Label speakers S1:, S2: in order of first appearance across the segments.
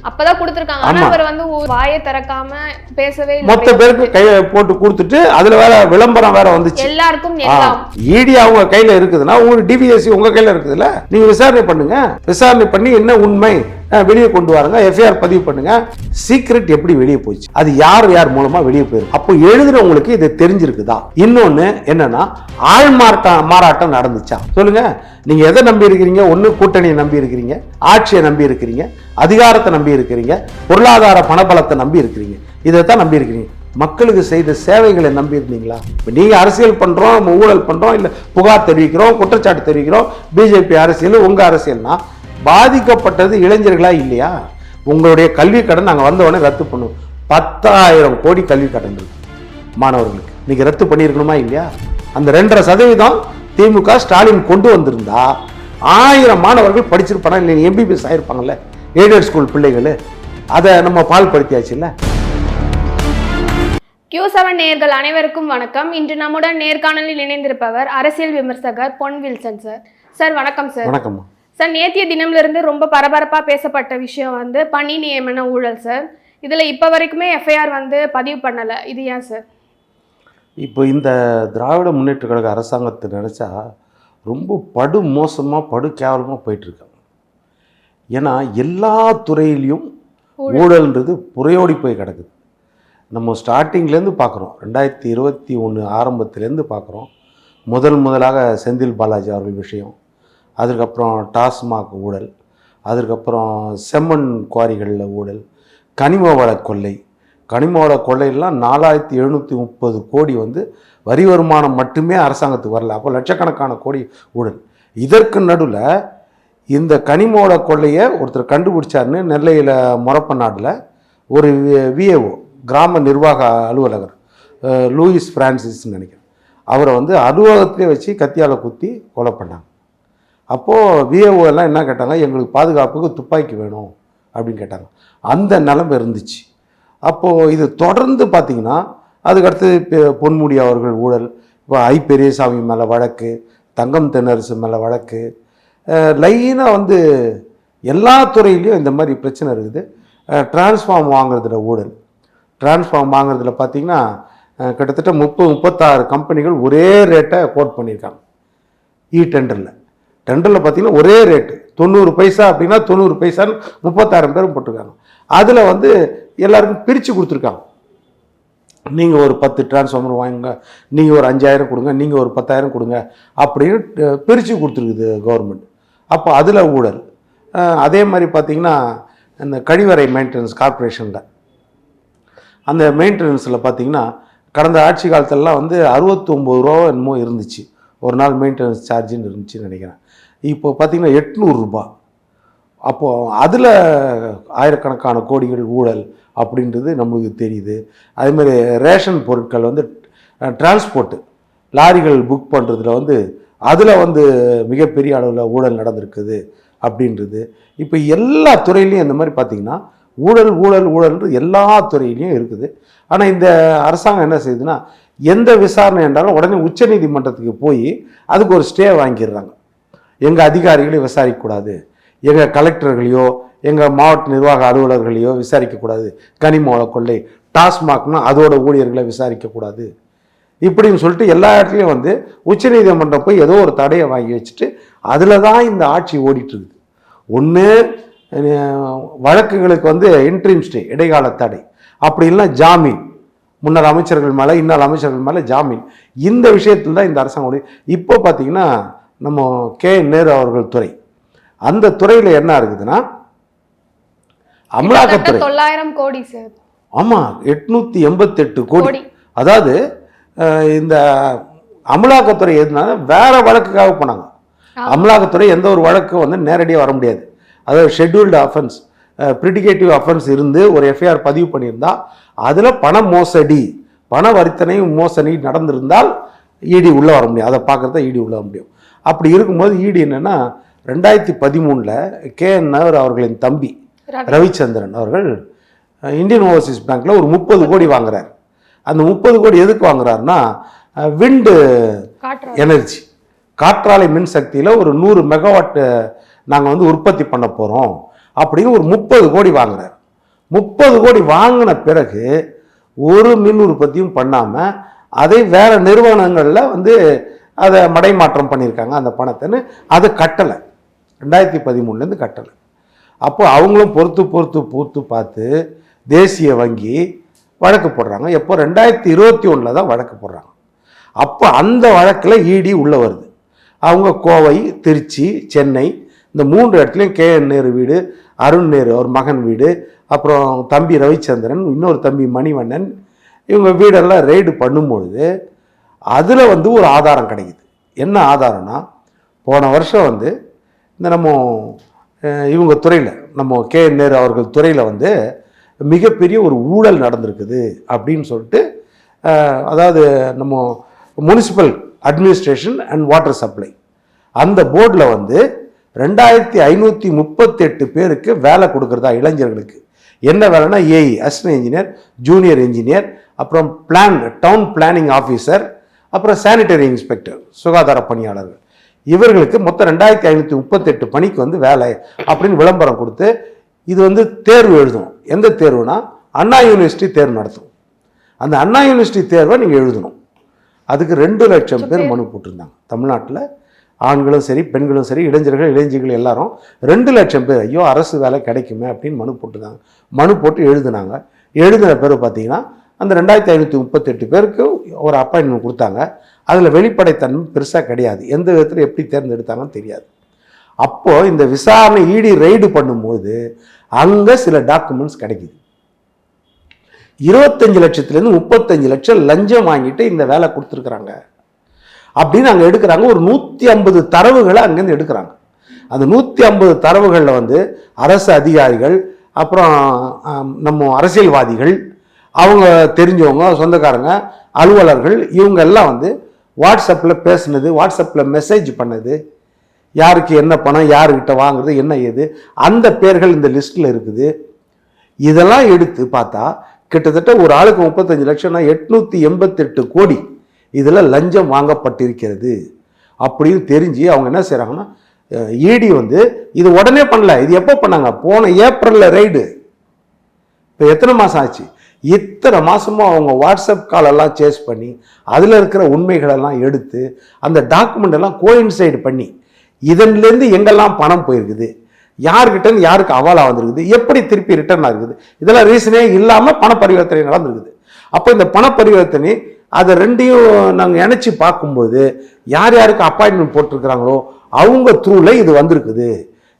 S1: அப்பதான் கொடுத்திருக்காங்க. ஆனா அவர் வந்து வாயை திறக்காம பேசவே இல்லை.
S2: மொத்த பேருக்கு கையில போட்டு கொடுத்துட்டு அதுல வேற விளம்பரம் வேற வந்துச்சு.
S1: எல்லாருக்கும்
S2: இடி அவங்க கையில இருக்குதுன்னா உங்களுக்கு டிவிஎஸ்சி உங்க கையில இருக்குதுல்ல, நீங்க விசாரணை பண்ணுங்க. விசாரணை பண்ணி என்ன உண்மை வெளியே கொண்டு வராங்க, எஃப்ஐஆர் பதிவு பண்ணுங்க. சீக்ரெட் எப்படி வெளியே போச்சு, அது யார் யார் மூலமா வெளியே போயிருக்கு, அப்போ எழுதுறவங்களுக்கு இது தெரிஞ்சிருக்குதா? இன்னொன்னு என்னன்னா, ஆள் மாறாட்டம் நடந்துச்சா சொல்லுங்க. நீங்க எதை நம்பி இருக்கிறீங்க? ஒண்ணு கூட்டணியை நம்பி இருக்கிறீங்க, ஆட்சியை நம்பி இருக்கிறீங்க, அதிகாரத்தை நம்பி இருக்கிறீங்க, பொருளாதார பணபலத்தை நம்பி இருக்கிறீங்க, இதைத்தான் நம்பி இருக்கிறீங்க. மக்களுக்கு செய்த சேவைகளை நம்பி இருந்தீங்களா? நீங்க அரசியல் பண்றோம், ஊழல் பண்றோம், இல்ல புகார் தெரிவிக்கிறோம், குற்றச்சாட்டு தெரிவிக்கிறோம், பிஜேபி அரசியல் உங்க அரசியல்னா பாதிக்கப்பட்டது இளைஞர்களா இல்லையா? உங்களுடைய கல்வி கடன் நாங்கள் வந்த உடனே ரத்து பண்ணுவோம். 10,000 கோடி கல்வி கடன் இருக்கு மாணவர்களுக்கு. நீங்க ரத்து பண்ணியிருக்கணுமா இல்லையா? அந்த 2.5% திமுக ஸ்டாலின் கொண்டு வந்திருந்தா 1000 மாணவர்கள் படிச்சிருப்பாங்க, இல்லை எம்பிபிஎஸ் ஆயிருப்பாங்கல்ல, எய்டட் ஸ்கூல் பிள்ளைகள். அதை நம்ம பால்படுத்தியாச்சு இல்லை.
S1: Q7 நேயர்கள் அனைவருக்கும் வணக்கம். இன்று நம்முடன் நேர்காணலில் இணைந்திருப்பவர் அரசியல் விமர்சகர் பொன் வில்சன் சார். சார் வணக்கம் சார்.
S2: வணக்கம்
S1: சார். நேற்றைய தினம்ல இருந்து ரொம்ப பரபரப்பா பேசப்பட்ட விஷயம் வந்து பணி நியமன ஊழல் சார். இதுல இப்ப வரைக்குமே எஃப்ஐஆர் வந்து பதிவு பண்ணல, இது ஏன் சார்?
S2: இப்போ இந்த திராவிட முன்னேற்ற கழக அரசாங்கத்தை நினச்சா ரொம்ப படு மோசமாக படு கேவலமாக போயிட்டுருக்காங்க. ஏன்னா எல்லா துறையிலையும் ஊழல்ன்றது புறையோடி போய் கிடக்குது. நம்ம ஸ்டார்டிங்லேருந்து பார்க்குறோம், 2021 ஆரம்பத்துலேருந்து பார்க்குறோம். முதலாக செந்தில் பாலாஜி அவர்கள் விஷயம், அதுக்கப்புறம் டாஸ்மாக் ஊழல், அதுக்கப்புறம் செம்மண் குவாரிகளில் ஊழல், கனிம வள கொள்ளை. கனிம வள கொள்ளையெல்லாம் 4730 கோடி வந்து வரி வருமானம் மட்டுமே அரசாங்கத்துக்கு வரல. அப்போ லட்சக்கணக்கான கோடி ஊழல். இதற்கு நடுவில் இந்த கனிம வள கொள்ளையை ஒருத்தர் கண்டுபிடிச்சாருன்னு நெல்லையில் மொரப்பநாட்டில் ஒரு விஏஓ, கிராம நிர்வாக அலுவலகர், லூயிஸ் பிரான்சிஸ்ன்னு நினைக்கிறேன், அவரை வந்து அலுவலகத்திலே வச்சு கத்தியால் குத்தி கொலை பண்ணாங்க. அப்போது விஏஓ எல்லாம் என்ன கேட்டாங்க, எங்களுக்கு பாதுகாப்புக்கு துப்பாக்கி வேணும் அப்படின்னு கேட்டாங்க. அந்த நிலைமை இருந்துச்சு. அப்போது இது தொடர்ந்து பார்த்திங்கன்னா அதுக்கடுத்து பொன்முடி அவர்கள் ஊழல், இப்போ ஐ பெரியசாமி மேலே வழக்கு, தங்கம் தென்னரசு மேலே வழக்கு, லைனாக வந்து எல்லா துறையிலையும் இந்த மாதிரி பிரச்சனை இருக்குது. டிரான்ஸ்ஃபார்ம் வாங்குறதுல ஊழல். டிரான்ஸ்ஃபார்ம் வாங்குறதுல பார்த்திங்கன்னா கிட்டத்தட்ட 36 கம்பெனிகள் ஒரே ரேட்டை கோட் பண்ணியிருக்காங்க. டெண்டரில் பார்த்தீங்கன்னா ஒரே ரேட்டு 90 பைசா அப்படின்னா 90 பைசான்னு 36 பேரும் போட்டிருக்காங்க. அதில் வந்து எல்லாருக்கும் பிரித்து கொடுத்துருக்காங்க. நீங்கள் ஒரு 10 டிரான்ஸ்ஃபார்மர் வாங்குங்க, நீங்கள் ஒரு 5000 கொடுங்க, நீங்கள் ஒரு 10,000 கொடுங்க அப்படின்னு பிரித்து கொடுத்துருக்குது கவர்மெண்ட். அப்போ அதில் ஊழல். அதே மாதிரி பார்த்திங்கன்னா இந்த கழிவறை மெயின்டெனன்ஸ் கார்ப்பரேஷனில், அந்த மெயின்டெனன்ஸில் பார்த்திங்கன்னா கடந்த ஆட்சி காலத்திலலாம் வந்து 69 ரூபா என்னமோ இருந்துச்சு ஒரு நாள் மெயின்டெனன்ஸ் சார்ஜுன்னு இருந்துச்சுன்னு நினைக்கிறேன். இப்போ பார்த்திங்கன்னா 800 ரூபா. அப்போது அதில் ஆயிரக்கணக்கான கோடிகள் ஊழல் அப்படின்றது நம்மளுக்கு தெரியுது. அதேமாதிரி ரேஷன் பொருட்கள் வந்து டிரான்ஸ்போர்ட்டு லாரிகள் புக் பண்ணுறதுல வந்து அதில் வந்து மிகப்பெரிய அளவில் ஊழல் நடந்திருக்குது அப்படின்றது. இப்போ எல்லா துறையிலையும் இந்த மாதிரி பார்த்திங்கன்னா ஊழல்ன்றது எல்லா துறையிலையும் இருக்குது. ஆனால் இந்த அரசாங்கம் என்ன செய்யுதுன்னா, எந்த விசாரணை என்றாலும் உடனே உச்சநீதிமன்றத்துக்கு போய் அதுக்கு ஒரு ஸ்டே வாங்கிடுறாங்க. எங்கள் அதிகாரிகளை விசாரிக்கக்கூடாது, எங்கள் கலெக்டர்களையோ எங்கள் மாவட்ட நிர்வாக அலுவலர்களையோ விசாரிக்கக்கூடாது, கனிம வள கொள்ளை, டாஸ்மாக்னா அதோட ஊழியர்களை விசாரிக்கக்கூடாது இப்படின்னு சொல்லிட்டு எல்லா இடத்துலையும் வந்து உச்சநீதிமன்றம் போய் ஏதோ ஒரு தடையை வாங்கி வச்சுட்டு அதில் தான் இந்த ஆட்சி ஓடிட்டுருக்குது. ஒன்று வழக்குகளுக்கு வந்து இன்ட்ரீம் ஸ்டே, இடைக்கால தடை, அப்படி இல்லைன்னா ஜாமீன், முன்னாள் அமைச்சர்கள் மேலே இன்னாள் அமைச்சர்கள் மேலே ஜாமீன். இந்த விஷயத்தில் தான் இந்த அரசாங்கம். இப்போ பார்த்தீங்கன்னா நம்ம நேரு அவர்கள் துறை, அந்த துறையில் என்ன இருக்குதுன்னா அமலாக்கத்துறை
S1: 900 கோடி சார்.
S2: ஆமாம், 888 கோடி. அதாவது இந்த அமலாக்கத்துறை எதுனா வேற வழக்குக்காக போனாங்க. அமலாக்கத்துறை எந்த ஒரு வழக்கு வந்து நேரடியாக வர முடியாது. அதாவது ஷெட்யூல்டு அஃபென்ஸ், ப்ரிடிகேட்டிவ் அஃபென்ஸ் இருந்து ஒரு எஃப்ஐஆர் பதிவு பண்ணியிருந்தா அதில் பண மோசடி, பண வரித்தனை மோசடி நடந்திருந்தால் இடி உள்ளே வர முடியும். அதை பார்க்குறத இடி உள்ளே வர முடியும். அப்படி இருக்கும்போது இடி என்னென்னா 2013 நேரு அவர்களின் தம்பி ரவிச்சந்திரன் அவர்கள் இந்தியன் ஓவர்சீஸ் பேங்க்கில் ஒரு 30 கோடி வாங்குறார். அந்த 30 கோடி எதுக்கு வாங்குறாருன்னா, விண்டு எனர்ஜி, காற்றாலை மின்சக்தியில் ஒரு 100 மெகாவாட் நாங்கள் வந்து உற்பத்தி பண்ண போகிறோம் அப்படின்னு ஒரு 30 கோடி வாங்குறாரு. 30 கோடி வாங்கின பிறகு ஒரு மின் உற்பத்தியும் பண்ணாமல் அதை வேற நிறுவனங்களில் வந்து அதை மடைமாற்றம் பண்ணியிருக்காங்க அந்த பணத்தைன்னு. அதை கட்டலை, 2013 கட்டலை. அப்போ அவங்களும் பொறுத்து பார்த்து தேசிய வங்கி வழக்கு போடுறாங்க. எப்போ 2021 தான் வழக்கு போடுறாங்க. அப்போ அந்த வழக்கில் இடி உள்ளே வருது. அவங்க கோவை, திருச்சி, சென்னை இந்த 3 இடத்துலையும் KN நேரு வீடு, அருண் நேரு அவர் மகன் வீடு, அப்புறம் தம்பி ரவிச்சந்திரன், இன்னொரு தம்பி மணிவண்ணன், இவங்க வீடெல்லாம் ரெய்டு பண்ணும்பொழுது அதில் வந்து ஒரு ஆதாரம் கிடைக்குது. என்ன ஆதாரம்னா, போன வருஷம் வந்து இந்த நம்ம இவங்க துறையில், நம்ம KN நேரு அவர்கள் துறையில் வந்து மிகப்பெரிய ஒரு ஊழல் நடந்திருக்குது அப்படின்னு சொல்லிட்டு, அதாவது நம்ம municipal administration and water supply அந்த போர்டில் வந்து 2538 பேருக்கு வேலை கொடுக்குறதா இளைஞர்களுக்கு. என்ன வேலைன்னா AE, assistant engineer, junior engineer, அப்புறம் டவுன் பிளானிங் ஆஃபீஸர், அப்புறம் சானிட்டரி இன்ஸ்பெக்டர், சுகாதார பணியாளர்கள். இவர்களுக்கு மொத்தம் 2538 பணிக்கு வந்து வேலை அப்படின்னு விளம்பரம் கொடுத்து இது வந்து தேர்வு எழுதணும். எந்த தேர்வுனா அண்ணா யூனிவர்சிட்டி தேர்வு நடத்தும். அந்த அண்ணா யூனிவர்சிட்டி தேர்வை நீங்கள் எழுதணும். அதுக்கு 2 லட்சம் பேர் மனு போட்டிருந்தாங்க. தமிழ்நாட்டில் ஆண்களும் சரி, பெண்களும் சரி, இளைஞர்கள் எல்லாரும் 2 லட்சம் பேர் ஐயோ அரசு வேலை கிடைக்குமே அப்படின்னு மனு போட்டுருந்தாங்க. மனு போட்டு எழுதுனாங்க. எழுதின பேர் பார்த்தீங்கன்னா அந்த 2538 பேருக்கு ஒரு அப்பாயின்மெண்ட் கொடுத்தாங்க. அதில் வெளிப்படைத்தன்மை பெருசாக கிடையாது. எந்த விதத்தில் எப்படி தேர்ந்தெடுத்தாங்கன்னு தெரியாது. அப்போது இந்த விசாரணை இடி ரெய்டு பண்ணும்போது அங்கே சில டாக்குமெண்ட்ஸ் கிடைக்குது. 25 லட்சத்துலேருந்து 35 லட்சம் லஞ்சம் வாங்கிட்டு இந்த வேலை கொடுத்துருக்குறாங்க அப்படின்னு அங்கே எடுக்கிறாங்க. ஒரு 150 தரவுகளை அங்கேருந்து எடுக்கிறாங்க. அந்த 150 தரவுகளில் வந்து அரசு அதிகாரிகள், அப்புறம் நம்ம அரசியல்வாதிகள், அவங்க தெரிஞ்சவங்க, சொந்தக்காரங்க, அலுவலர்கள், இவங்க எல்லாம் வந்து வாட்ஸ்அப்பில் பேசுனது, வாட்ஸ்அப்பில் மெசேஜ் பண்ணது, யாருக்கு என்ன பணம், யாருக்கிட்ட வாங்குறது, என்ன ஏது, அந்த பேர்கள் இந்த லிஸ்ட்டில் இருக்குது. இதெல்லாம் எடுத்து பார்த்தா கிட்டத்தட்ட ஒரு ஆளுக்கு 35 லட்சம்னா 888 கோடி இதில் லஞ்சம் வாங்கப்பட்டிருக்கிறது அப்படின்னு தெரிஞ்சு அவங்க என்ன செய்கிறாங்கன்னா, இடி வந்து இது உடனே பண்ணல. இது எப்போ பண்ணாங்க? போன ஏப்ரலில் ரெய்டு. இப்போ எத்தனை மாதம் ஆச்சு? இத்தனை மாதமும் அவங்க வாட்ஸ்அப் காலெல்லாம் சேஸ் பண்ணி அதில் இருக்கிற உண்மைகளெல்லாம் எடுத்து அந்த டாக்குமெண்ட் எல்லாம் கோயின்சைடு பண்ணி இதன்லேருந்து எங்கெல்லாம் பணம் போயிருக்குது, யாருக்கிட்டன்னு யாருக்கு அவாலா வந்திருக்குது, எப்படி திருப்பி ரிட்டர்ன் ஆகுது, இதெல்லாம் ரீசனே இல்லாமல் பண பரிவர்த்தனை நடந்திருக்குது. அப்போ இந்த பண பரிவர்த்தனை அதை ரெண்டையும் நாங்கள் இணைச்சி பார்க்கும்போது யார் யாருக்கு அப்பாயின்மெண்ட் போட்டிருக்கிறாங்களோ அவங்க த்ரூவில் இது வந்திருக்குது.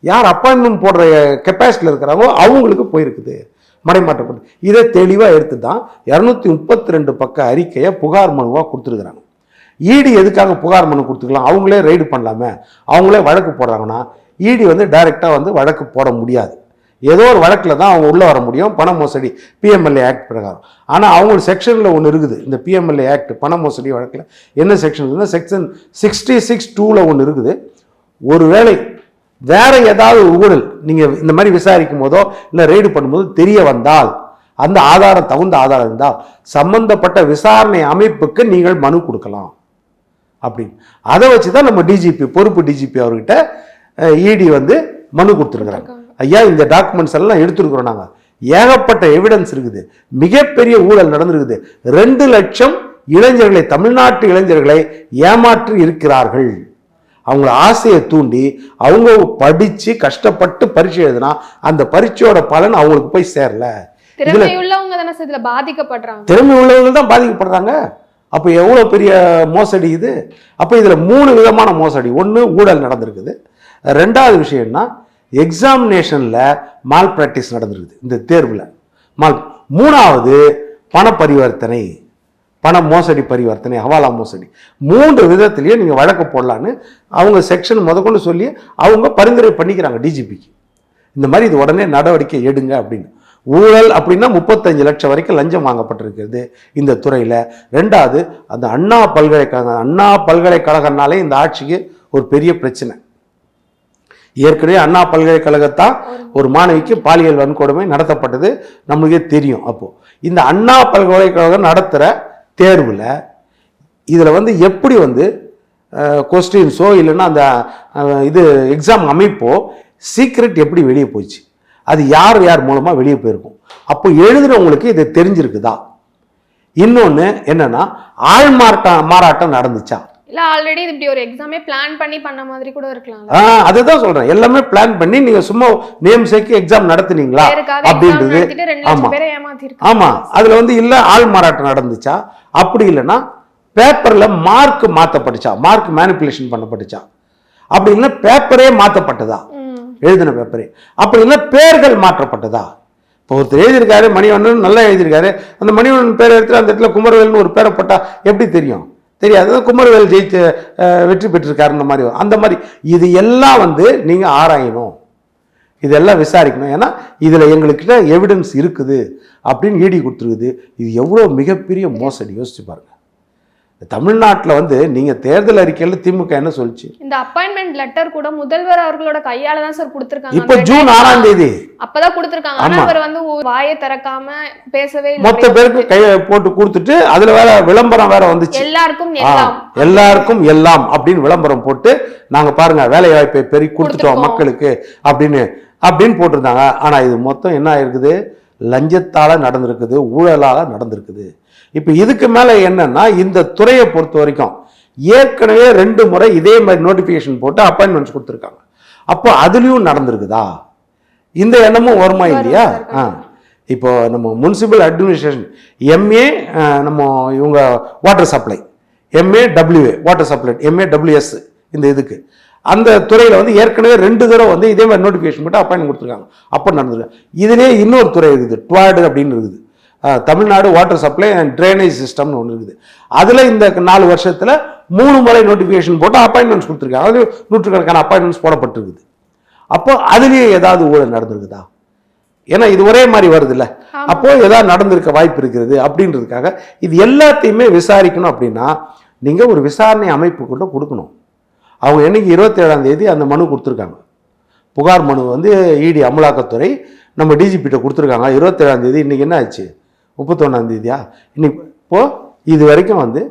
S2: யார் அப்பாயின்மெண்ட் போடுற கெப்பாசிட்டியில் இருக்கிறாங்களோ அவங்களுக்கு போயிருக்குது மடைமாற்றப்பட்டு. இதை தெளிவாக எடுத்து தான் 232 பக்க அறிக்கையை புகார் மனுவாக கொடுத்துருக்குறாங்க. இடி எதுக்காக புகார் மனு கொடுத்துக்கலாம்? அவங்களே ரெய்டு பண்ணலாமே, அவங்களே வழக்கு போடுறாங்கன்னா இடி வந்து டைரெக்டாக வந்து வழக்கு போட முடியாது. ஏதோ ஒரு வழக்கில் தான் அவங்க உள்ளே வர முடியும், பண மோசடி PMLA ஆக்ட் பிரகாரம். ஆனால் அவங்க செக்ஷனில் ஒன்று இருக்குது. இந்த PMLA ஆக்ட் பண மோசடி வழக்கில் என்ன செக்ஷன் இருக்குதுன்னா செக்ஷன் 66(2) ஒன்று இருக்குது. ஒருவேளை வேற ஏதாவது ஊழல் நீங்கள் இந்த மாதிரி விசாரிக்கும் போதோ இல்லை ரெய்டு பண்ணும்போது தெரிய வந்தால், அந்த ஆதாரம் தகுந்த ஆதாரம் இருந்தால் சம்பந்தப்பட்ட விசாரணை அமைப்புக்கு நீங்கள் மனு கொடுக்கலாம் அப்படின்னு. அதை வச்சு தான் நம்ம டிஜிபி, பொறுப்பு டிஜிபி அவர்கிட்ட இடி வந்து மனு கொடுத்துருக்குறாங்க. ஐயா இந்த டாக்குமெண்ட்ஸ் எல்லாம் எடுத்துருக்குறோம், நாங்கள் ஏகப்பட்ட எவிடன்ஸ் இருக்குது, மிகப்பெரிய ஊழல் நடந்திருக்குது, 2 லட்சம் இளைஞர்களை, தமிழ்நாட்டு இளைஞர்களை ஏமாற்றி இருக்கிறார்கள். அவங்கள ஆசையை தூண்டி அவங்க படித்து கஷ்டப்பட்டு பரீட்சை எழுதுனா அந்த பரீட்சையோட பலன் அவங்களுக்கு போய் சேரல.
S1: திறமை உள்ளவங்க தானே சார் இதில் பாதிக்கப்படுறாங்க.
S2: திறமை உள்ளவங்க தான் பாதிக்கப்படுறாங்க. அப்போ எவ்வளோ பெரிய மோசடி இது. அப்போ இதில் 3 விதமான மோசடி. ஒன்று ஊழல் நடந்திருக்குது. 2வது விஷயம்னா எக்ஸாமினேஷனில் மால் ப்ராக்டிஸ் நடந்திருக்குது இந்த தேர்வில். 3வது பண பரிவர்த்தனை, பண மோசடி பரிவர்த்தனை, ஹவாலா மோசடி. 3 விதத்திலேயே நீங்கள் வழக்கு போடலான்னு அவங்க செக்ஷன் முதற்கொண்டு சொல்லி அவங்க பரிந்துரை பண்ணிக்கிறாங்க டிஜிபிக்கு. இந்த மாதிரி இது உடனே நடவடிக்கை எடுங்க அப்படின்னு. ஊழல் அப்படின்னா 35 லட்சம் வரைக்கும் லஞ்சம் வாங்கப்பட்டிருக்கிறது இந்த துறையில். 2வது அந்த அண்ணா பல்கலைக்கழகம்னாலே இந்த ஆட்சிக்கு ஒரு பெரிய பிரச்சனை. ஏற்கனவே அண்ணா பல்கலைக்கழகத்தான் ஒரு மாணவிக்கு பாலியல் வன்கொடுமை நடத்தப்பட்டது நம்மளுக்கே தெரியும். அப்போது இந்த அண்ணா பல்கலைக்கழகம் நடத்துகிற தேர்வில் இதில் வந்து எப்படி வந்து கொஸ்டின்ஸோ இல்லைன்னா அந்த இது எக்ஸாம் அமைப்போ சீக்ரெட் எப்படி வெளியே போச்சு, அது யார் யார் மூலமா வெளியே போயிருக்கும். அப்போ எழுதுறவங்களுக்கு இது தெரிஞ்சிருக்குதா? இன்னொன்னு என்னன்னா, ஆள் மாறாட்டம் நடந்துச்சா?
S1: இல்ல ஆல்ரெடி இப்படி ஒரு எக்ஸாமே பிளான் பண்ணி பண்ண மாதிரி கூட இருக்கலாம்.
S2: அதுதான் சொல்றேன், எல்லாமே பிளான் பண்ணி நீங்க சும்மா நேம் சேர்க்கி எக்ஸாம் நடத்துனீங்களா அப்படின்றது. ஆமா, அதுல வந்து இல்ல ஆள் மாறாட்டம் நடந்துச்சா, அப்படி இல்லைன்னா பேப்பர்ல மார்க் மாத்தப்பட்டுச்சா, மார்க் மேனிபுலேஷன் பண்ணப்பட்டுச்சா, அப்படி இல்லைன்னா பேப்பரே மாத்தப்பட்டதா, எழுதின பேப்பரே, அப்படி இல்லைன்னா பேர்கள் மாற்றப்பட்டதா. இப்போ ஒருத்தர் எழுதியிருக்காரு மணிவண்ணன், நல்லா எழுதியிருக்காரு, அந்த மணிவண்ணன் பேர் எடுத்துட்டு அந்த இடத்துல குமரவேல்னு ஒரு பேரை போட்டா எப்படி தெரியும்? தெரியாது. குமரவேல் ஜெயிச்சு வெற்றி பெற்றிருக்காருன்ற மாதிரி. அந்த மாதிரி இது எல்லாம் வந்து நீங்க ஆராயணும், இதெல்லாம் விசாரிக்கணும். ஏன்னா இதுல எங்களுக்கிட்ட எவிடன்ஸ் இருக்குது அப்படின்னு ஈடி கொடுத்துருக்குது. இது எவ்வளவு மிகப்பெரிய மோசடி, யோசிச்சு பாருங்க. தமிழ்நாட்டில் வந்து நீங்க தேர்தல் அறிக்கையில் திமுக என்ன சொல்லிச்சு?
S1: இந்த அப்பாயின்மெண்ட் லெட்டர் கூட முதல்வர் அவர்களோட கையால தான் சார் கொடுத்திருக்காங்க.
S2: இப்போ ஜூன் 6ஆம் தேதி
S1: அப்பதான் கொடுத்திருக்காங்க. ஆனா அவர் வந்து வாயை திறக்காம பேசவே இல்லை.
S2: மொத்த பேருக்கு கையை போட்டு கொடுத்துட்டு அதுல வேற விளம்பரம் வேற வந்துச்சு, எல்லாருக்கும் எல்லாம் அப்படின்னு விளம்பரம் போட்டு நாங்க பாருங்க வேலை வாய்ப்பை பெருக்கி கொடுத்துட்டோம் மக்களுக்கு அப்படின்னு போட்டிருந்தாங்க. ஆனா இது மொத்தம் என்ன ஆயிருக்குது? லஞ்சத்தால நடந்திருக்குது, ஊழலால நடந்திருக்குது. இப்போ இதுக்கு மேலே என்னன்னா, இந்த துறையை பொறுத்த வரைக்கும் ஏற்கனவே 2 முறை இதே மாதிரி நோட்டிஃபிகேஷன் போட்டு அப்பாயின்மெண்ட்ஸ் கொடுத்துருக்காங்க. அப்போ அதுலேயும் நடந்திருக்குதா? இந்த எண்ணமும் வருமா இல்லையா? இப்போ நம்ம முனிசிபல் அட்மினிஸ்ட்ரேஷன் எம்ஏ, நம்ம இவங்க water supply MA WA water supply MA WS, இந்த இதுக்கு அந்த துறையில் வந்து ஏற்கனவே 2 தடவை வந்து இதே மாதிரி நோட்டிஃபிகேஷன் போட்டு அப்பாயின்மெண்ட் கொடுத்துருக்காங்க. அப்போ நடந்திருக்கு. இதுலேயே இன்னொரு துறை இருக்குது, ட்வாடு அப்படின்னு இருக்குது, Tamil Nadu water supply and drainage சிஸ்டம்னு ஒன்று இருக்குது. அதில் இந்த 4 வருஷத்தில் 3 முறை நோட்டிஃபிகேஷன் போட்டு அப்பாயின்மெண்ட்ஸ் கொடுத்துருக்காங்க. அதுலேயும் நூற்றுக்கணக்கான அப்பாயின்மெண்ட்ஸ் போடப்பட்டிருக்குது. அப்போ அதுலேயே ஏதாவது ஊழல் நடந்திருக்குதா? ஏன்னா இது ஒரே மாதிரி வருது இல்லை, அப்போ ஏதாவது நடந்திருக்க வாய்ப்பு இருக்கிறது அப்படின்றதுக்காக இது எல்லாத்தையுமே விசாரிக்கணும். அப்படின்னா நீங்கள் ஒரு விசாரணை அமைப்பு கூட கொடுக்கணும். அவங்க என்னைக்கு 27ஆம் தேதி அந்த மனு கொடுத்துருக்காங்க, புகார் மனு வந்து இடி அமலாக்கத்துறை நம்ம டிஜிபிட்ட கொடுத்துருக்காங்க 27ஆம் தேதி. இன்னைக்கு என்ன ஆச்சு? 31ஆம் தேதியா? இன்னைக்கு இப்போ இது வரைக்கும் வந்து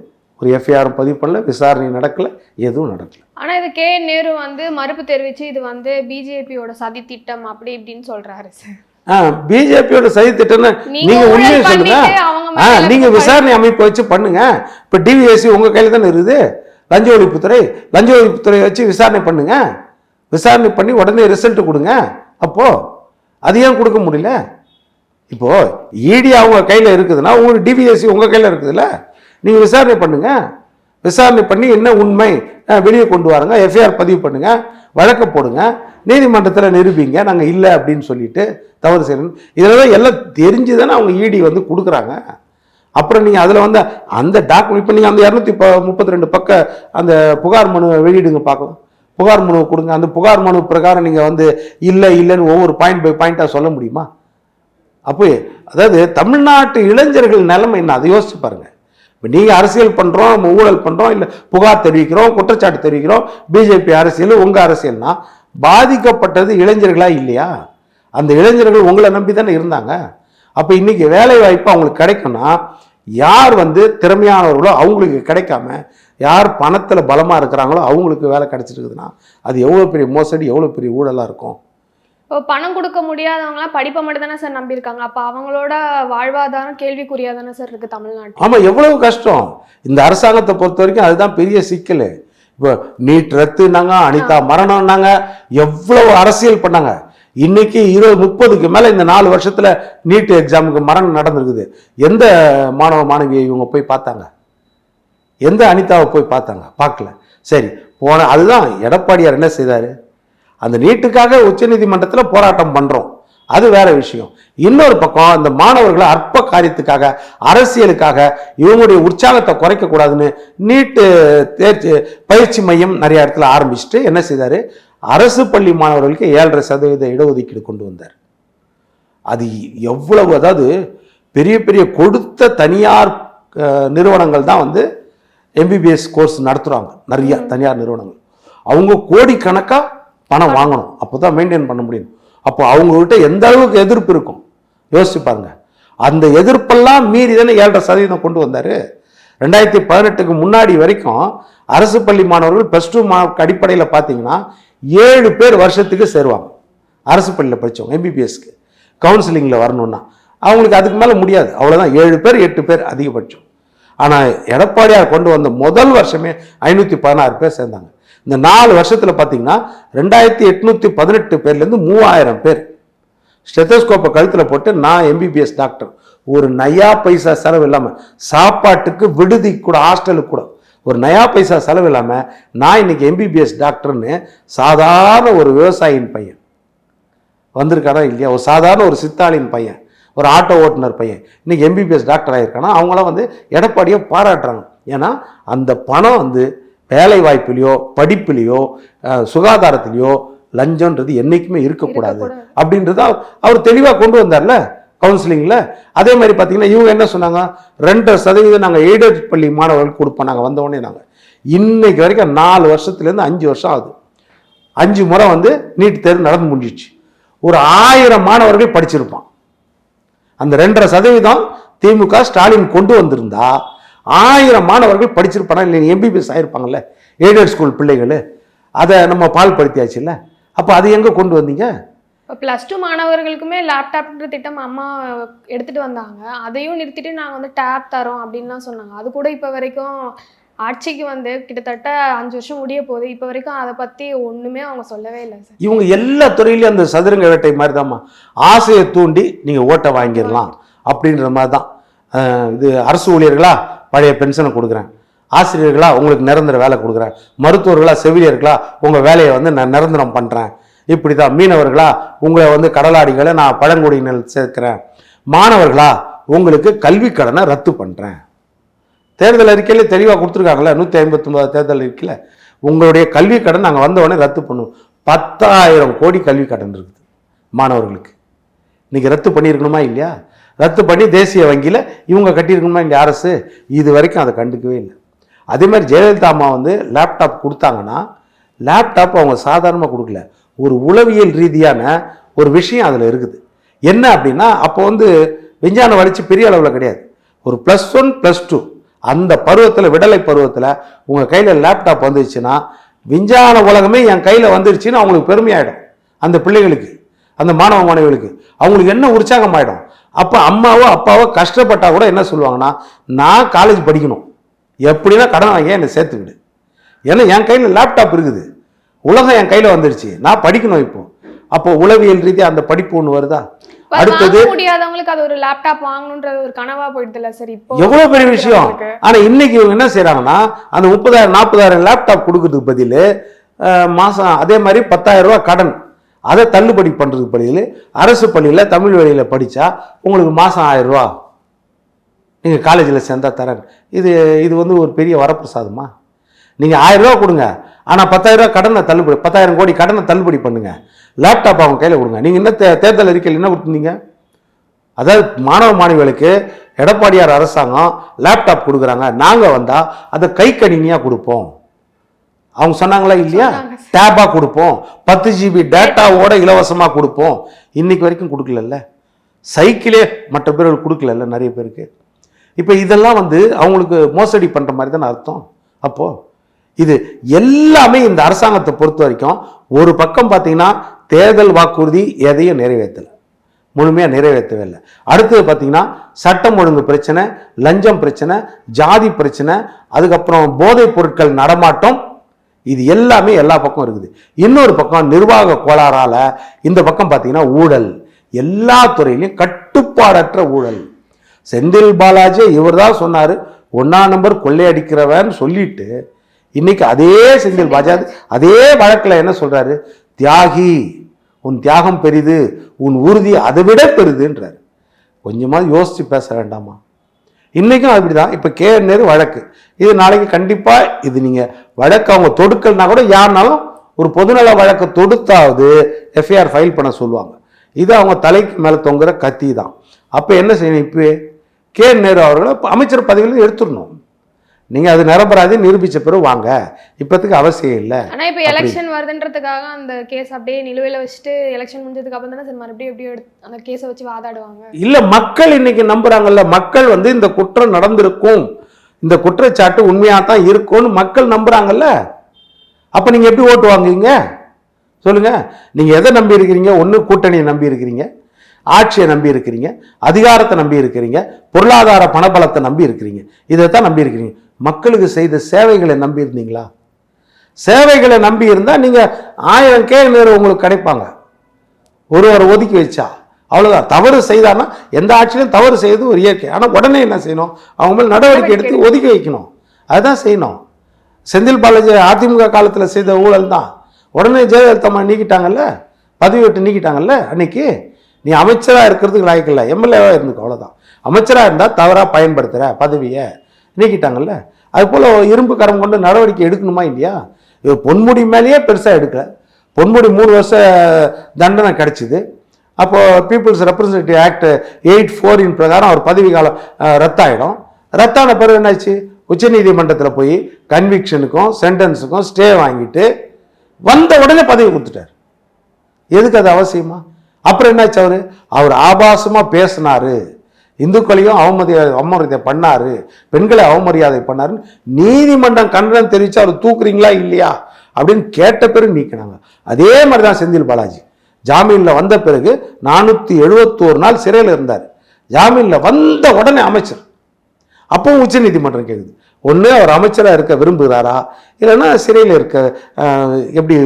S2: ஒரு எஃப்ஐஆர் பதிவு பண்ணல, விசாரணை நடக்கல, எதுவும் நடக்கல.
S1: ஆனா இது கே நேரு வந்து மறுப்பு தெரிவிச்சு இது வந்து பிஜேபியோட சதி திட்டம் அப்படி இப்படின்னு சொல்றாரு சார்.
S2: பிஜேபியோட சதி திட்டம்னு நீங்க உண்மையை சொல்லுங்க. நீங்க விசாரணை அமைப்பு வச்சு பண்ணுங்க. இப்ப டிவிஎஸ்சி உங்க கையில தானே இருக்குது, லஞ்ச ஒழிப்புத்துறை வச்சு விசாரணை பண்ணுங்க. விசாரணை பண்ணி உடனே ரிசல்ட் கொடுங்க. அப்போ அது ஏன் கொடுக்க முடியல? இப்போ இடி அவங்க கையில் இருக்குதுன்னா உங்களுக்கு டிவிஎஸ்சி உங்கள் கையில் இருக்குதுல்ல, நீங்கள் விசாரணை பண்ணுங்க. விசாரணை பண்ணி என்ன உண்மை வெளியே கொண்டு வாருங்க, எஃப்ஐஆர் பதிவு பண்ணுங்க, வழக்க போடுங்க, நீதிமன்றத்தில் நிரூபிங்க நாங்கள் இல்லை அப்படின்னு சொல்லிட்டு தவறு செய்யணும். இதில் தான் எல்லாம் தெரிஞ்சு தானே அவங்க இடி வந்து கொடுக்குறாங்க. அப்புறம் நீங்கள் அதில் வந்து அந்த டாக்குமெண்ட் இப்போ நீங்கள் அந்த 232 பக்க அந்த புகார் மனு வெளியிடுங்க பார்க்கலாம். புகார் மனு கொடுங்க. அந்த புகார் மனு பிரகாரம் நீங்கள் வந்து இல்லைன்னு ஒவ்வொரு பாயிண்ட் பை பாயிண்டாக சொல்ல முடியுமா? அப்போ அதாவது தமிழ்நாட்டு இளைஞர்கள் நிலைமை என்ன, அதை யோசிச்சு பாருங்க. இப்போ நீங்கள் அரசியல் பண்ணுறோம், நம்ம ஊழல் பண்ணுறோம், இல்லை புகார் தெரிவிக்கிறோம், குற்றச்சாட்டு தெரிவிக்கிறோம், பிஜேபி அரசியல் உங்கள் அரசியல்னா பாதிக்கப்பட்டது இளைஞர்களா இல்லையா? அந்த இளைஞர்கள் உங்களை நம்பி தானே இருந்தாங்க. அப்போ இன்னைக்கு வேலை வாய்ப்பு அவங்களுக்கு கிடைக்கும்னா யார் வந்து திறமையானவர்களோ அவங்களுக்கு கிடைக்காம யார் பணத்தில் பலமாக இருக்கிறாங்களோ அவங்களுக்கு வேலை கிடைச்சிருக்குதுன்னா அது எவ்வளோ பெரிய மோசடி, எவ்வளோ பெரிய ஊழலாக இருக்கும்.
S1: இப்போ பணம் கொடுக்க முடியாதவங்களாம் படிப்பை மட்டும் தானே சார் நம்பியிருக்காங்க. அப்போ அவங்களோட வாழ்வாதாரம் கேள்விக்குறியா தானே சார் இருக்குது தமிழ்நாட்டில்.
S2: ஆமாம், எவ்வளவு கஷ்டம். இந்த அரசாங்கத்தை பொறுத்த வரைக்கும் அதுதான் பெரிய சிக்கல். இப்போ நீட் ரத்துனாங்க, அனிதா மரணம்னாங்க, எவ்வளவு அரசியல் பண்ணாங்க. இன்னைக்கு 20-30க்கு மேலே இந்த 4 வருஷத்தில் நீட் எக்ஸாமுக்கு மரணம் நடந்திருக்குது. எந்த மாணவ மாணவியை இவங்க போய் பார்த்தாங்க? எந்த அனிதாவை போய் பார்த்தாங்க? பார்க்கல. சரி, அதுதான் எடப்பாடியார் என்ன செய்தார்? அந்த நீட்டுக்காக உச்சநீதிமன்றத்தில் போராட்டம் பண்ணுறோம், அது வேற விஷயம். இன்னொரு பக்கம் இந்த மாணவர்களை அற்ப காரியத்துக்காக, அரசியலுக்காக இவங்களுடைய உற்சாகத்தை குறைக்கக்கூடாதுன்னு நீட்டு தேர்ச்சி பயிற்சி மையம் நிறைய இடத்துல ஆரம்பிச்சுட்டு என்ன செய்தார்? அரசு பள்ளி மாணவர்களுக்கு 7.5% இடஒதுக்கீடு கொண்டு வந்தார். அது எவ்வளவு, அதாவது பெரிய பெரிய கொடுத்த தனியார் நிறுவனங்கள் தான் வந்து எம்பிபிஎஸ் கோர்ஸ் நடத்துகிறாங்க. நிறைய தனியார் நிறுவனங்கள் அவங்க கோடிக்கணக்காக பணம் வாங்கணும், அப்போ தான் மெயின்டைன் பண்ண முடியும். அப்போ அவங்ககிட்ட எந்த அளவுக்கு எதிர்ப்பு இருக்கும் யோசிச்சு பாருங்க. அந்த எதிர்ப்பெல்லாம் மீறி தானே 7.5% கொண்டு வந்தார். 2018க்கு முன்னாடி வரைக்கும் அரசு பள்ளி மாணவர்கள் +2 மார்க் அடிப்படையில் பார்த்தீங்கன்னா 7 பேர் வருஷத்துக்கு சேருவாங்க அரசு பள்ளியில் படித்தவங்க எம்பிபிஎஸ்க்கு கவுன்சிலிங்கில் வரணுன்னா அவங்களுக்கு அதுக்கு மேலே முடியாது, அவ்வளோதான் 7 பேர் 8 பேர் அதிகபட்சம். ஆனால் எடப்பாடியார் கொண்டு வந்த முதல் வருஷமே 516 பேர் சேர்ந்தாங்க. இந்த 4 வருஷத்தில் பார்த்தீங்கன்னா 2818 பேர்லேருந்து 3000 பேர் ஸ்டெத்தோஸ்கோப்பை கழுத்தில் போட்டு நான் எம்பிபிஎஸ் டாக்டர், ஒரு நயா பைசா செலவு இல்லாமல், சாப்பாட்டுக்கு விடுதி கூட ஹாஸ்டலுக்கு கூட ஒரு நயா பைசா செலவு இல்லாமல் நான் இன்னைக்கு எம்பிபிஎஸ் டாக்டர்னு சாதாரண ஒரு விவசாயியின் பையன் வந்திருக்காரா இல்லையா, ஒரு சாதாரண ஒரு சித்தாளின் பையன், ஒரு ஆட்டோ ஓட்டுநர் பையன் இன்னைக்கு எம்பிபிஎஸ் டாக்டர் ஆகியிருக்கானா அவங்களாம் வந்து எடப்பாடியை பாராட்டுறாங்க. ஏன்னா அந்த பணம் வந்து வேலை வாய்ப்பிலையோ படிப்பிலையோ சுகாதாரத்திலையோ லஞ்சம்ன்றது என்னைக்குமே இருக்கக்கூடாது அப்படின்றத அவர் தெளிவாக கொண்டு வந்தார்ல கவுன்சிலிங்கில். அதே மாதிரி பார்த்தீங்கன்னா இவங்க என்ன சொன்னாங்க, 2% நாங்கள் எய்டட் பள்ளி மாணவர்களுக்கு கொடுப்போம். நாங்கள் வந்தோடனே நாங்கள் இன்னைக்கு வரைக்கும் 4 வருஷத்துலேருந்து 5 வருஷம் ஆகுது, 5 முறை வந்து நீட் தேர்வு நடந்து முடிஞ்சிச்சு. ஒரு 1000 மாணவர்கள் படிச்சிருப்பான். அந்த 2.5% திமுக ஸ்டாலின் கொண்டு வந்திருந்தா 1000 மாணவர்கள் படிச்சிருப்பானா இல்லை, எம்பிபிஎஸ் ஆயிருப்பாங்கல்ல எய்டட் ஸ்கூல் பிள்ளைகள். அதை நம்ம பால்படுத்தியாச்சு இல்லை. அப்போ அது எங்கே கொண்டு வந்தீங்க?
S1: இப்போ +2 மாணவர்களுக்குமே லேப்டாப்ன்ற திட்டம் அம்மா எடுத்துகிட்டு வந்தாங்க. அதையும் நிறுத்திட்டு நாங்கள் வந்து டேப் தரோம் அப்படின்லாம் சொன்னாங்க. அது கூட இப்போ வரைக்கும் ஆட்சிக்கு வந்து கிட்டத்தட்ட 5 வருஷம் முடிய போகுது, இப்போ வரைக்கும் அதை பற்றி ஒன்றுமே அவங்க சொல்லவே இல்லை சார்.
S2: இவங்க எல்லா துறையிலையும் அந்த சதுரங்க வேட்டை மாதிரி தான்மா, ஆசையை தூண்டி நீங்கள் ஓட்டை வாங்கிடலாம் அப்படின்ற மாதிரி தான். இது அரசு ஊழியர்களா பழைய பென்ஷனை கொடுக்குறேன், ஆசிரியர்களா உங்களுக்கு நிரந்தர வேலை கொடுக்குறேன், மருத்துவர்களா செவிலியர்களா உங்கள் வேலையை வந்து நான் நிரந்தரம் பண்ணுறேன், இப்படி தான் மீனவர்களா உங்களை வந்து கடலாடிகளை நான் பழங்குடியினர் சேர்க்கிறேன், மாணவர்களா உங்களுக்கு கல்வி கடனை ரத்து பண்ணுறேன். தேர்தல் அறிக்கையில தெளிவாக கொடுத்துருக்காங்களே 159 தேர்தல் அறிக்கையில் உங்களுடைய கல்வி கடன் நாங்கள் வந்த உடனே ரத்து பண்ணுவோம். 10,000 கோடி கல்வி கடன் இருக்குது மாணவர்களுக்கு. இன்னைக்கு ரத்து பண்ணியிருக்கணுமா இல்லையா? ரத்து பண்ணி தேசிய வங்கியில் இவங்க கட்டியிருக்கணுமா இல்லையா அரசு? இது வரைக்கும் அதை கண்டுக்கவே இல்லை. அதே மாதிரி ஜெயலலிதா அம்மா வந்து லேப்டாப் கொடுத்தாங்கன்னா லேப்டாப் அவங்க சாதாரணமாக கொடுக்கல, ஒரு உளவியல் ரீதியான ஒரு விஷயம் அதில் இருக்குது. என்ன அப்படின்னா அப்போ வந்து விஞ்ஞான வளர்ச்சி பெரிய அளவில் கிடையாது, ஒரு +1 +2 அந்த பருவத்தில் விடலை பருவத்தில் உங்கள் கையில் லேப்டாப் வந்துருச்சுன்னா விஞ்ஞான உலகமே என் கையில் வந்துருச்சுன்னு அவங்களுக்கு பெருமையாயிடும். அந்த பிள்ளைகளுக்கு, அந்த மாணவ மாணவிகளுக்கு அவங்களுக்கு என்ன உற்சாகம் ஆகிடும். அப்போ அம்மாவோ அப்பாவோ கஷ்டப்பட்டா கூட என்ன சொல்லுவாங்கன்னா, நான் காலேஜ் படிக்கணும், எப்படின்னா கடன் வாங்கி என்னை சேர்த்துக்கிடு, ஏன்னா என் கையில் லேப்டாப் இருக்குது, உலகம் என் கையில் வந்துருச்சு, நான் படிக்கணும். இப்போ அப்போ உளவியல் ரீதியாக அந்த படிப்பு ஒன்று வருதா? அடுத்தது
S1: முடியாதவங்களுக்கு அது ஒரு லேப்டாப் வாங்கணும்ன்றது ஒரு கனவா போயிடுதுல சார். இப்போ
S2: எவ்வளவு பெரிய விஷயம். ஆனா இன்னைக்கு இவங்க என்ன செய்யறாங்கன்னா அந்த 30,000 40,000 லேப்டாப் கொடுக்கறதுக்கு பதில் மாசம் அதே மாதிரி 10,000 ரூபாய் கடன், அதை தள்ளுபடி பண்றதுக்கு பதில் அரசு பள்ளியில தமிழ் வழியில படிச்சா உங்களுக்கு மாசம் 1000 ரூபா நீங்க காலேஜில் சேர்ந்தா தரேன். இது வந்து ஒரு பெரிய வரப்பிரசாதமா? நீங்க 1000 ரூபா கொடுங்க, ஆனா 10,000 ரூபா கடனை தள்ளுபடி, 10,000 கோடி கடனை தள்ளுபடி பண்ணுங்க, லேப்டாப் அவங்க கையில் கொடுங்க. நீங்க என்ன தேர்தல் அறிக்கையில் என்ன கொடுத்தீங்க? அதாவது மாணவ மாணவிகளுக்கு எடப்பாடியார் அரசாங்கம் லேப்டாப் கொடுக்குறாங்க, நாங்க வந்தா அதை கை கணினியா கொடுப்போம். அவங்க சொன்னாங்களா இல்லையா? டேபா கொடுப்போம், 10 GB டேட்டாவோட இலவசமா கொடுப்போம். இன்னைக்கு வரைக்கும் கொடுக்கல. சைக்கிளே மற்ற பேர்கள் கொடுக்கல நிறைய பேருக்கு. இப்போ இதெல்லாம் வந்து அவங்களுக்கு மோசடி பண்ற மாதிரி தானே அர்த்தம். அப்போ இது எல்லாமே இந்த அரசாங்கத்தை பொறுத்த வரைக்கும் ஒரு பக்கம் பார்த்தீங்கன்னா தேர்தல் வாக்குறுதி எதையும் நிறைவேற்றலை, முழுமையாக நிறைவேற்றவே இல்லை. அடுத்தது பார்த்தீங்கன்னா சட்டம் ஒழுங்கு பிரச்சனை, லஞ்சம் பிரச்சனை, ஜாதி பிரச்சனை, அதுக்கப்புறம் போதைப் பொருட்கள் நடமாட்டம், இது எல்லாமே எல்லா பக்கம் இருக்குது. இன்னொரு பக்கம் நிர்வாக கோளாறால இந்த பக்கம் பார்த்தீங்கன்னா ஊழல், எல்லா துறையிலையும் கட்டுப்பாடற்ற ஊழல். செந்தில் பாலாஜி இவர் தான் சொன்னார் 1ஆம் நம்பர் கொள்ளையடிக்கிறவன் சொல்லிட்டு இன்னைக்கு அதே செந்தில் பாலாஜி அதே வழக்கில் என்ன சொல்றாரு, தியாகி உன் தியாகம் பெரிது, உன் உறுதி அதை விட பெரிதுன்றாரு. கொஞ்சமாக யோசிச்சு பேச வேண்டாமா? இன்னைக்கும் அப்படிதான். இப்போ நேரு வழக்கு, இது நாளைக்கு கண்டிப்பா இது நீங்க வழக்கு அவங்க தொடுக்கல்னா கூட யாருனாலும் ஒரு பொதுநல வழக்கு தொடுத்தாவது எஃப்ஐஆர் ஃபைல் பண்ண சொல்லுவாங்க. இது அவங்க தலைக்கு மேலே தொங்குற கத்தி தான். அப்போ என்ன செய்யணும், இப்போ நேரு அவர்களை அமைச்சர் பதவியில் எடுத்துடணும். நீங்க அது நிரபராதி நிரூபிச்ச பிறகு வாங்க, இப்போதுக்கு அவசியம் இல்லை.
S1: ஆனா இப்போ எலெக்ஷன் வருதுன்றதுக்காக அந்த கேஸ் அப்படியே நிலுவையில் வச்சுட்டு எலெக்ஷன் முடிஞ்சதுக்கு அப்புறம் தானே சார் மறுபடியும் எப்படியோ அந்த கேஸை வச்சு வாதாடுவாங்க.
S2: இல்ல, மக்கள் இன்னைக்கு நம்புறாங்கல்ல, மக்கள் வந்து இந்த குற்றம் நடந்திருக்கும், இந்த குற்றச்சாட்டு உண்மையா தான் இருக்கும்னு மக்கள் நம்புறாங்கல்ல. அப்ப நீங்க எப்படி ஓட்டு வாங்குவீங்க? சொல்லுங்கள். நீங்கள் எதை நம்பி இருக்கிறீங்க? ஒன்று கூட்டணியை நம்பி இருக்கிறீங்க, ஆட்சியை நம்பி இருக்கிறீங்க, அதிகாரத்தை நம்பி இருக்கிறீங்க, பொருளாதார பணபலத்தை நம்பி இருக்கிறீங்க. இதைத்தான் நம்பி இருக்கிறீங்க. மக்களுக்கு செய்த சேவைகளை நம்பி இருந்தீங்களா? சேவைகளை நம்பி இருந்தால் நீங்கள் 1000 கேள்வி உங்களுக்கு கிடைப்பாங்க. ஒருவரை ஒதுக்கி வச்சா அவ்வளோதான். தவறு செய்தான்னா எந்த ஆட்சியிலும் தவறு செய்வது ஒரு இயற்கை. ஆனால் உடனே என்ன செய்யணும்? அவங்க மேல் நடவடிக்கை எடுத்து ஒதுக்கி வைக்கணும். அதுதான் செய்யணும். செந்தில் பாலாஜி அதிமுக காலத்தில் செய்த ஊழல் தான். உடனே ஜெயலலிதா நீக்கிட்டாங்கல்ல, பதவி விட்டு நீக்கிட்டாங்கல்ல. அன்னைக்கு நீ அமைச்சராக இருக்கிறதுக்கு லாய்க்கில்லை, எம்எல்ஏவாக இருந்துக்கும், அவ்வளோதான். அமைச்சராக இருந்தால் தவறாக பயன்படுத்துகிற பதவியை நீக்கிட்டாங்கல்ல. அதுபோல் இரும்பு கரம் கொண்டு நடவடிக்கை எடுக்கணுமா இல்லையா? பொன்முடி மேலேயே பெருசாக எடுக்கல. பொன்முடி 3 வருஷ தண்டனை கிடச்சிது. அப்போது பீப்புள்ஸ் ரெப்ரசன்டேட்டிவ் ஆக்ட் 84 பிரகாரம் அவர் பதவி காலம் ரத்தாயிடும். ரத்தான பிறகு என்னாச்சு? உச்சநீதிமன்றத்தில் போய் கன்விக்ஷனுக்கும் சென்டென்ஸுக்கும் ஸ்டே வாங்கிட்டு வந்த உடனே பதவி கொடுத்துட்டார். எதுக்கு அது அவசியமா? அப்புறம் என்னாச்சு? அவர் ஆபாசமாக பேசினாரு, இந்துக்களையும் அவமரியாதை பண்ணாரு, பெண்களை அவமரியாதை பண்ணாருன்னு நீதிமன்றம் கண்டனம் தெரிவித்து அவர் தூக்குறீங்களா இல்லையா அப்படின்னு கேட்ட பிறகு நீக்கினாங்க. அதே மாதிரி தான் செந்தில் பாலாஜி ஜாமீனில் வந்த பிறகு 471 நாள் சிறையில் இருந்தார். ஜாமீனில் வந்த உடனே அமைச்சர். அப்பவும் உச்ச நீதிமன்றம் கேட்குது, ஒன்று அவர் அமைச்சராக இருக்க விரும்புகிறாரா, இல்லைன்னா சிறையில் இருக்க எப்படி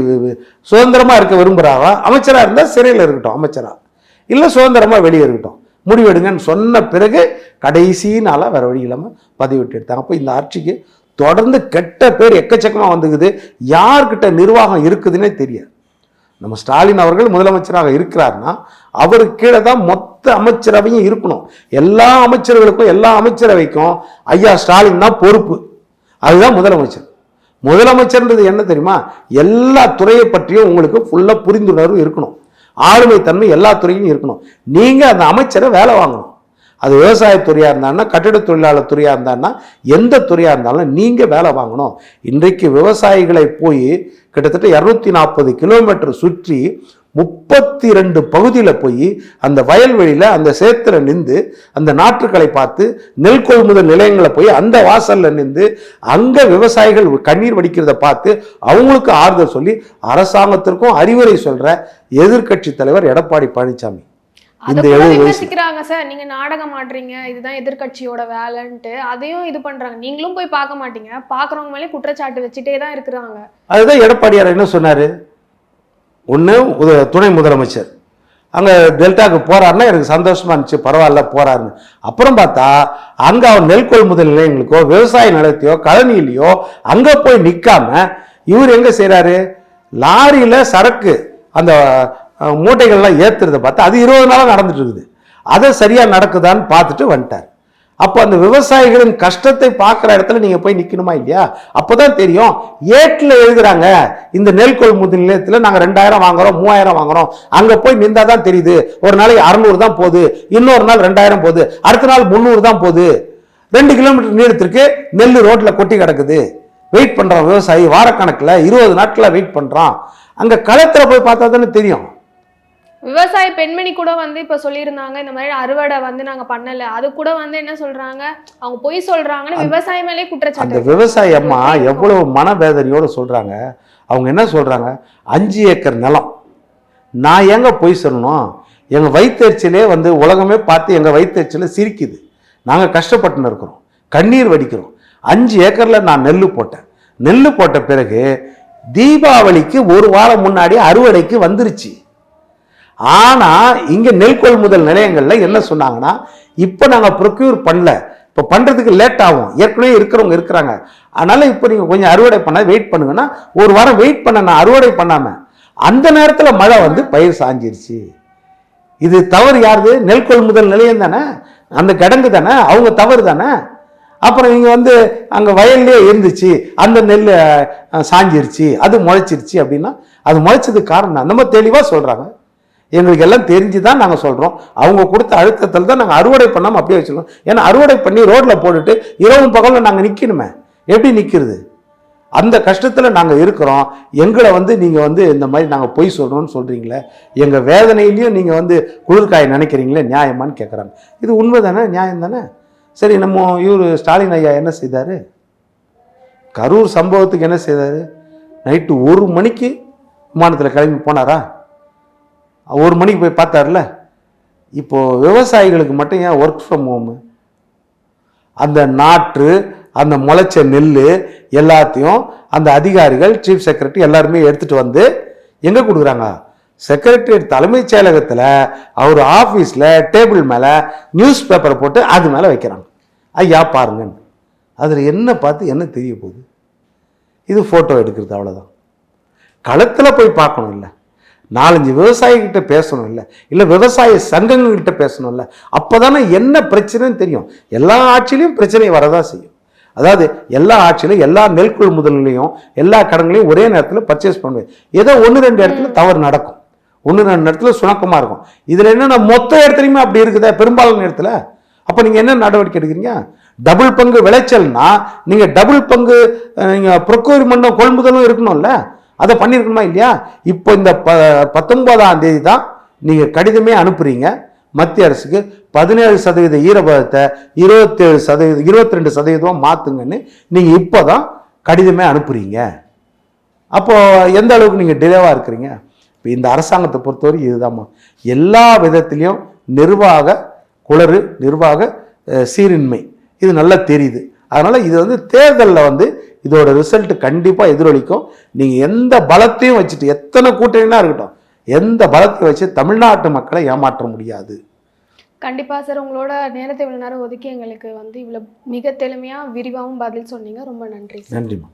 S2: சுதந்திரமாக இருக்க விரும்புகிறாரா? அமைச்சராக இருந்தால் சிறையில் இருக்கட்டும் அமைச்சராக, இல்லை சுதந்திரமாக வெளியே இருக்கட்டும், முடிவெடுங்கன்னு சொன்ன பிறகு கடைசி நாளாக வேறு வழி இல்லாமல் பதவி விட்டு எடுத்தாங்க. அப்போ இந்த ஆட்சிக்கு தொடர்ந்து கெட்ட பேர் எக்கச்சக்கமாக வந்துக்குது. யார்கிட்ட நிர்வாகம் இருக்குதுன்னே தெரியாது. நம்ம ஸ்டாலின் அவர்கள் முதலமைச்சராக இருக்கிறார்னா அவருக்கு கீழே தான் மொத்த அமைச்சரவையும் இருக்கணும். எல்லா அமைச்சர்களுக்கும் எல்லா அமைச்சரவைக்கும் ஐயா ஸ்டாலின் தான் பொறுப்பு. அதுதான் முதலமைச்சர். முதலமைச்சர்ன்றது என்ன தெரியுமா? எல்லா துறையை பற்றியும் உங்களுக்கு ஃபுல்லாக புரிந்துணர்வு இருக்கணும், ஆளுமை தன்மை எல்லா துறையும் இருக்கணும். நீங்கள் அந்த அமைச்சரை வேலை வாங்கணும். அது விவசாயத்துறையாக இருந்தான்னா, கட்டிடத் தொழிலாளர் துறையாக இருந்தான்னா, எந்த துறையாக இருந்தாலும் நீங்கள் வேலை வாங்கணும். இன்றைக்கு விவசாயிகளை போய் கிட்டத்தட்ட 240 கிலோமீட்டர் சுற்றி 32 பகுதியில் போய் அந்த வயல்வெளியில் அந்த சேத்துல நின்று அந்த நாற்றுக்களை பார்த்து, நெல் கொள்முதல் நிலையங்களை போய் அந்த வாசலில் நின்று அங்கே விவசாயிகள் கண்ணீர் வடிக்கிறத பார்த்து அவங்களுக்கு ஆறுதல் சொல்லி அரசாங்கத்திற்கும் அறிவுரை சொல்கிற எதிர்கட்சி தலைவர் எடப்பாடி பழனிசாமி. இந்த
S1: விமர்சிக்கிறாங்க சார், நீங்க நாடகம் ஆடுறீங்க, இதுதான் எதிர்கட்சியோட வேலைன்ட்டு. அதையும் இது பண்றாங்க. நீங்களும் போய் பார்க்க மாட்டீங்க, பார்க்குறவங்க மேலே குற்றச்சாட்டு வச்சுட்டே தான் இருக்கிறாங்க. அதுதான்
S2: எடப்பாடியார் என்ன சொன்னாரு? ஒன்று துணை முதலமைச்சர் அங்கே டெல்டாவுக்கு போறாருன்னா எனக்கு சந்தோஷமா இருந்துச்சு, பரவாயில்ல போறாருன்னு. அப்புறம் பார்த்தா அங்கே அவர் நெல் கொள்முதல் நிலையங்களுக்கோ விவசாய நிலையத்தையோ கழனியிலையோ அங்கே போய் நிற்காம இவர் எங்கே செய்கிறாரு? லாரியில் சரக்கு அந்த மூட்டைகள்லாம் ஏற்றுறத பார்த்தா அது 20 நாளாக நடந்துட்டு இருக்குது. அதை சரியாக நடக்குதான்னு பார்த்துட்டு வந்துட்டார். அப்போ அந்த விவசாயிகளின் கஷ்டத்தை பார்க்குற இடத்துல நீங்கள் போய் நிற்கணுமா இல்லையா? அப்போ தான் தெரியும். ஏட்டில் எழுதுகிறாங்க, இந்த நெல் கொள்முதல் நிலையத்தில் நாங்கள் 2000 வாங்குறோம் 3000 வாங்குறோம். அங்கே போய் நின்றா தான் தெரியுது. ஒரு நாளைக்கு 600 தான் போகுது, இன்னொரு நாள் 2000 போகுது, அடுத்த நாள் 300 தான் போகுது. 2 கிலோமீட்டர் நீளத்திற்கு நெல் ரோட்டில் கொட்டி கிடக்குது. வெயிட் பண்ணுறான் விவசாயி, வாரக்கணக்கில் 20 நாட்களில் வெயிட் பண்ணுறான். அங்கே களத்தில் போய் பார்த்தா தானே தெரியும்.
S1: விவசாய பெண்மணி கூட இப்ப சொல்லியிருந்தாங்க, இந்த மாதிரி அறுவடை நாங்க பண்ணல. அது கூட என்ன சொல்றாங்க, அவங்க பொய் சொல்றாங்கன்னு விவசாய மேலே குற்றச்சாட்டு.
S2: அந்த விவசாயி அம்மா எவ்வளவு மனவேதனையோட சொல்றாங்க. அவங்க என்ன சொல்றாங்க? 5 ஏக்கர் நிலம், நான் எங்க பொய் சொல்லணும்? எங்க வயிற்றுச்சிலே உலகமே பார்த்து எங்க வயிற்றுச்சில சிரிக்குது. நாங்க கஷ்டப்பட்டுன்னு இருக்கிறோம், கண்ணீர் வடிக்கிறோம். 5 ஏக்கர்ல நான் நெல் போட்டேன். நெல் போட்ட பிறகு தீபாவளிக்கு 1 வாரம் முன்னாடி அறுவடைக்கு வந்துருச்சு. ஆனா இங்க நெல் கொள்முதல் நிலையங்கள்ல என்ன சொன்னாங்கன்னா, இப்ப நாங்க ப்ரொக்யூர் பண்ணல, இப்ப பண்றதுக்கு லேட் ஆகும், ஏற்கனவே இருக்கிறவங்க இருக்கிறாங்க, அதனால இப்ப நீங்க கொஞ்சம் அறுவடை பண்ண வெயிட் பண்ணுங்கன்னா 1 வாரம் வெயிட் பண்ண நான் அறுவடை பண்ணாம அந்த நேரத்துல மழை பயிர் சாஞ்சிருச்சு. இது தவறு யாருது? நெல் கொள்முதல் நிலையம் தானே, அந்த கிடங்கு தானே, அவங்க தவறு தானே. அப்புறம் நீங்க அங்க வயல்லே இருந்துச்சு, அந்த நெல் சாஞ்சிருச்சு, அது முளைச்சிருச்சு அப்படின்னா அது முளைச்சதுக்கு காரணம் அந்த மாதிரி தெளிவா சொல்றாங்க. எங்களுக்கு எல்லாம் தெரிஞ்சுதான் நாங்கள் சொல்கிறோம். அவங்க கொடுத்த அழுத்தத்தில் தான் நாங்கள் அறுவடை பண்ணாமல் அப்படியே வச்சுருக்கோம். ஏன்னா அறுவடை பண்ணி ரோட்டில் போட்டுட்டு இரவும் பகலில் நாங்கள் நிற்கணுமே, எப்படி நிற்கிறது? அந்த கஷ்டத்தில் நாங்கள் இருக்கிறோம். எங்களை நீங்கள் இந்த மாதிரி நாங்கள் பொய் சொல்கிறோன்னு சொல்கிறீங்களே, எங்கள் வேதனையிலையும் நீங்கள் குளிர்காய நினைக்கிறீங்களே, நியாயமானு கேட்குறாங்க. இது உண்மை தானே, நியாயம் தானே? சரி, நம்ம இவர் ஸ்டாலின் ஐயா என்ன செய்தார்? கரூர் சம்பவத்துக்கு என்ன செய்தார்? நைட்டு 1 மணிக்கு விமானத்தில் கிளம்பி போனாரா? 1 மணிக்கு போய் பார்த்தார்ல. இப்போது விவசாயிகளுக்கு மட்டும் ஏன் ஒர்க் ஃப்ரம் ஹோமு? அந்த நாற்று, அந்த முளைச்ச நெல் எல்லாத்தையும் அந்த அதிகாரிகள், சீஃப் செக்ரட்டரி எல்லாருமே எடுத்துகிட்டு வந்து எங்கே கொடுக்குறாங்க? செக்ரட்டரியேட் தலைமைச் செயலகத்தில் அவர் ஆஃபீஸில் டேபிள் மேலே நியூஸ் பேப்பரை போட்டு அது மேலே வைக்கிறாங்க. ஐயா பாருங்கன்னு. அதில் என்ன பார்த்து என்ன தெரிய போகுது? இது ஃபோட்டோ எடுக்கிறது, அவ்வளோதான். களத்தில் போய் பார்க்கணும் இல்லை, 4-5 விவசாயிகிட்ட பேசணும் இல்லை, இல்லை விவசாய சங்கங்கள்கிட்ட பேசணும் இல்லை. அப்போ தானே என்ன பிரச்சனைன்னு தெரியும். எல்லா ஆட்சியிலையும் பிரச்சனை வரதான் செய்யும். அதாவது எல்லா ஆட்சியிலும் எல்லா நெல் கொள்முதல்களையும் எல்லா கடன்களையும் ஒரே நேரத்தில் பர்ச்சேஸ் பண்ணுவேன். ஏதோ 1-2 இடத்துல தவறு நடக்கும், 1-2 இடத்துல சுணக்கமாக இருக்கும். இதில் என்னென்ன மொத்த இடத்துலையுமே அப்படி இருக்குதா பெரும்பாலான இடத்துல? அப்போ நீங்கள் என்ன நடவடிக்கை எடுக்கிறீங்க? டபுள் பங்கு விளைச்சல்னா நீங்கள் டபுள் பங்கு நீங்கள் ப்ரொக்யூர்மெண்ட்டும் கொள்முதலும் இருக்கணும்ல, அதை பண்ணியிருக்கணுமா இல்லையா? இப்போ இந்த 19ஆம் தேதி தான் நீங்கள் கடிதமே அனுப்புறீங்க மத்திய அரசுக்கு. 17% ஈரப்பதத்தை 22% மாற்றுங்கன்னு நீங்கள் இப்போ தான் கடிதமே அனுப்புறீங்க. அப்போது எந்த அளவுக்கு நீங்கள் டிலேவாக இருக்கிறீங்க? இப்போ இந்த அரசாங்கத்தை பொறுத்தவரை இதுதாம்மா, எல்லா விதத்திலையும் நிர்வாக குளறு, நிர்வாக சீரின்மை இது நல்லா தெரியுது. அதனால் இது வந்து தேர்தலில் இதோட ரிசல்ட் கண்டிப்பாக எதிரொலிக்கும். நீங்கள் எந்த பலத்தையும் வச்சுட்டு, எத்தனை கூட்டணினா இருக்கட்டும், எந்த பலத்தையும் வச்சு தமிழ்நாட்டு மக்களை ஏமாற்ற முடியாது.
S1: கண்டிப்பாக சார், உங்களோட நேரத்தை இவ்வளோ நேரம் ஒதுக்கி எங்களுக்கு இவ்வளோ மிக தெளிமையாக விரிவாகவும் பதில் சொன்னீங்க. ரொம்ப நன்றி சார்.
S2: நன்றிம்மா.